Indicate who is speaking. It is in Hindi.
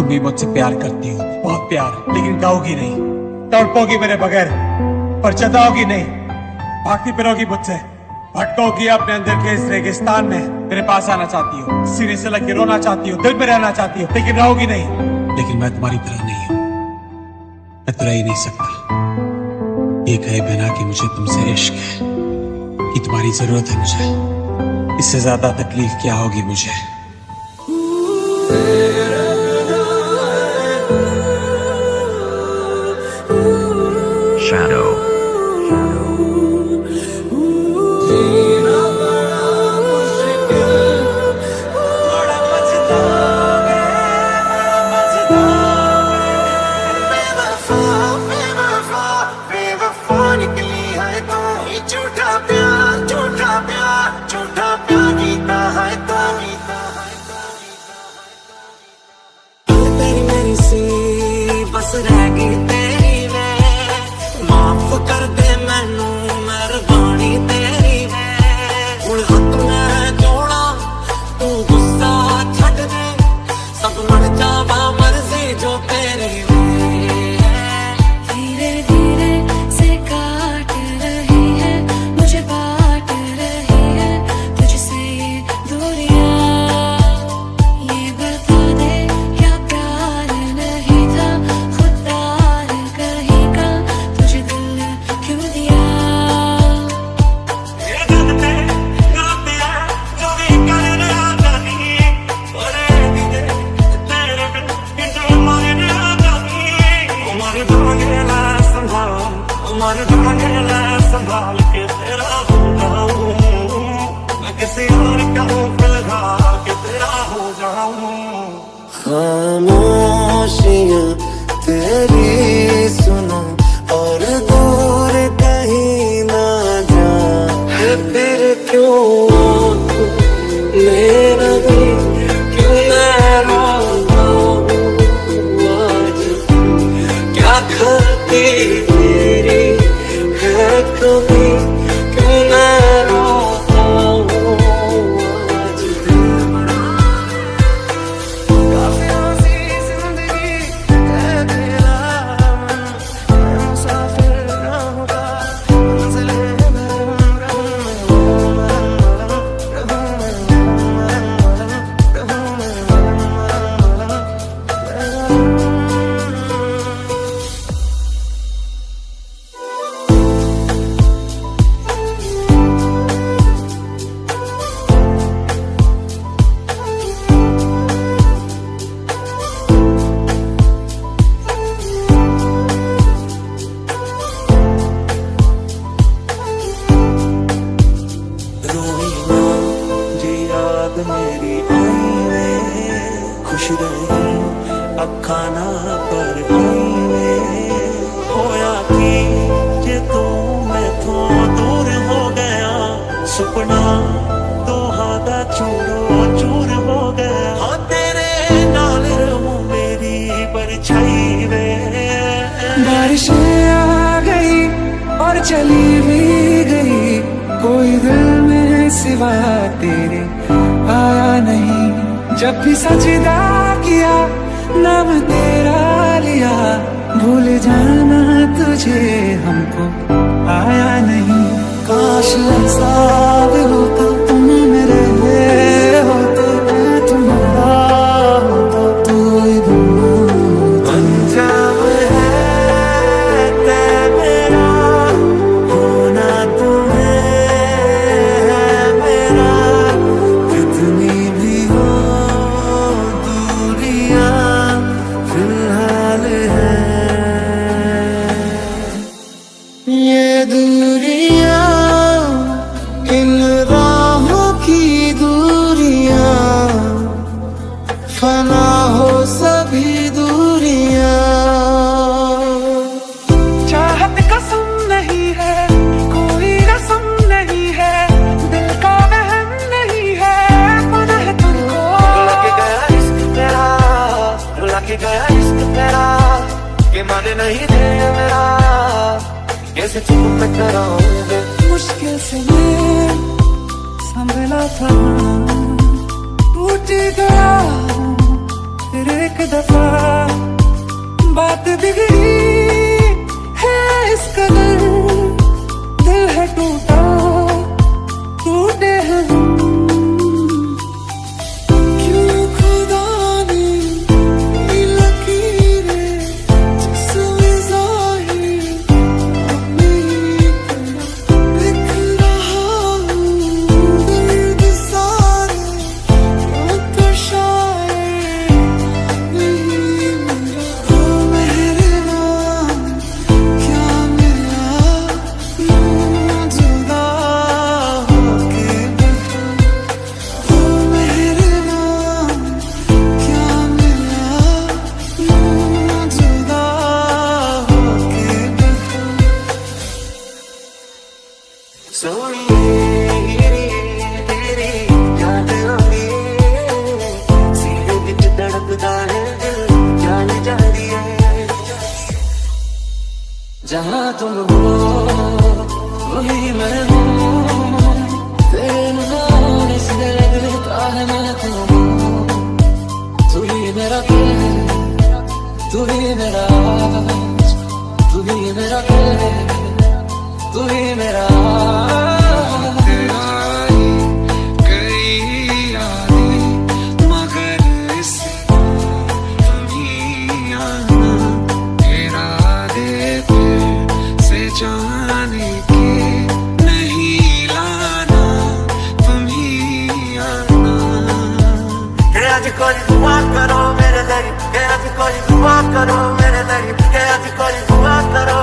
Speaker 1: भी मुझसे प्यार करती हो, बहुत प्यार, लेकिन गाओगी नहीं, तड़पोगी मेरे बगैर, पर जताओगी नहीं, भागती फिरोगी मुझसे, भटकोगी अपने अंदर के इस रेगिस्तान में। मेरे पास आना चाहती हो, सीने से लग के रोना चाहती हो, दिल में रहना चाहती हो, लेकिन रहोगी नहीं। लेकिन मैं तुम्हारी तरह नहीं हूं, मैं तो रह ही नहीं सकता ये कहे बिना कि मुझे तुमसे इश्क है, कि तुम्हारी जरूरत है मुझे। इससे ज्यादा तकलीफ क्या होगी मुझे।
Speaker 2: Shadow.
Speaker 3: बस रह गई तेरी वे, माफ कर दे मैनू मेहरबानी तेरी वे। हुण हथ मैं जोड़ा तू गुस्सा छड्ड दे, सब मन जावा मर्जी जो तेरी वे।
Speaker 4: धीरे धीरे से काट रही है, मुझे बांट रही है तुझसे ये दूरियां। ये बता दे क्या प्यार नहीं था, खुददार कहीं का तुझे दिल क्यों दिया।
Speaker 3: ये दिल पे गलती है जो भी कर रहा जानी, ओरे दीदे तेरे बिन किंतु मरने जानी। उमर भागेला संभाल, उमर भागेला संभाल के तेरा हो जाऊं, मैं किसी और का हूँ फिलहाल के तेरा हो जाऊं। खामोशियां तेरी सुनो और दूर कहीं ना जा, है फिर क्यों तू मेरा भी क्यों मैं रोऊं आज, क्या गलती तेरी है कभी क्यों मैं रोता हूँ आज। काफी हंसी जिंदगी है तेरा मन, मैं मुसाफिर रहूंगा मंजिले में रहूं रोई ना जी याद मेरी आई वे, खुश रही अखा ना पर आई वे। होया कि जे तू मैथों दूर हो गया, सुपना दोहा दा चूरो चूर हो गया। हाँ तेरे नाल रहूं मेरी परछाई वे।
Speaker 5: बारिशें आ गई और चली भी गई, कोई दिल में सिवा तेरे आया नहीं। जब भी सजदा किया नाम तेरा लिया, भूल जाना तुझे हमको आया नहीं। काश ऐसा भी होता तुम मेरे होते, मैं तुम्हारा होता तू ही दूर।
Speaker 3: अंजाम है तय मेरा, होना तुम्हें है मेरा। कितनी भी हो दूरियां फिलहाल है, ये दूरियां इन राहों की दूरियां, फना हो सभी दूरियां।
Speaker 5: चाहत कसम नहीं है, कोई रसम नहीं है, दिल का वहम नहीं है, पता है तुमको।
Speaker 3: लग गया इश्क तेरा, लग गया इश्क तेरा, कि मन नहीं दे मेरा, कैसे चुप मैं कराऊंगे।
Speaker 5: मुश्किल से मैं संभला था, टूट गया तेरे एक दफा बात बिगड़ी है इस कदर, दिल है टूटा टूटे हैं हम। क्यों खुदा ने ये लकीरें जिसमें ज़ाहिर अपनी तरह लिख रहा हूँ दर्द सारे, क्यों तो शायर नहीं मेरा। ओ मेरे नाम क्या मिला यूं जुदा होके बैठा। ओ मेरे नाम क्या मिला यूं जुदा होके बैठा।
Speaker 3: सोनिए तेरी याद आਉਂਦੀ सीने विच धड़कदा है दिल, जान जाती है। जहाँ तुम हो वही मैं हूँ, तेरे नाम से लगता है मैं तुम। तू ही मेरा दिल है, तू ही मेरा आज, तू ही मेरा दिल है, तू ही मेरा
Speaker 5: जाने के नहीं लाना तुम ही आना।
Speaker 3: आज कोई दुआ करो मेरे लिए, आज कोई दुआ करो मेरे लिए, आज कोई दुआ करो।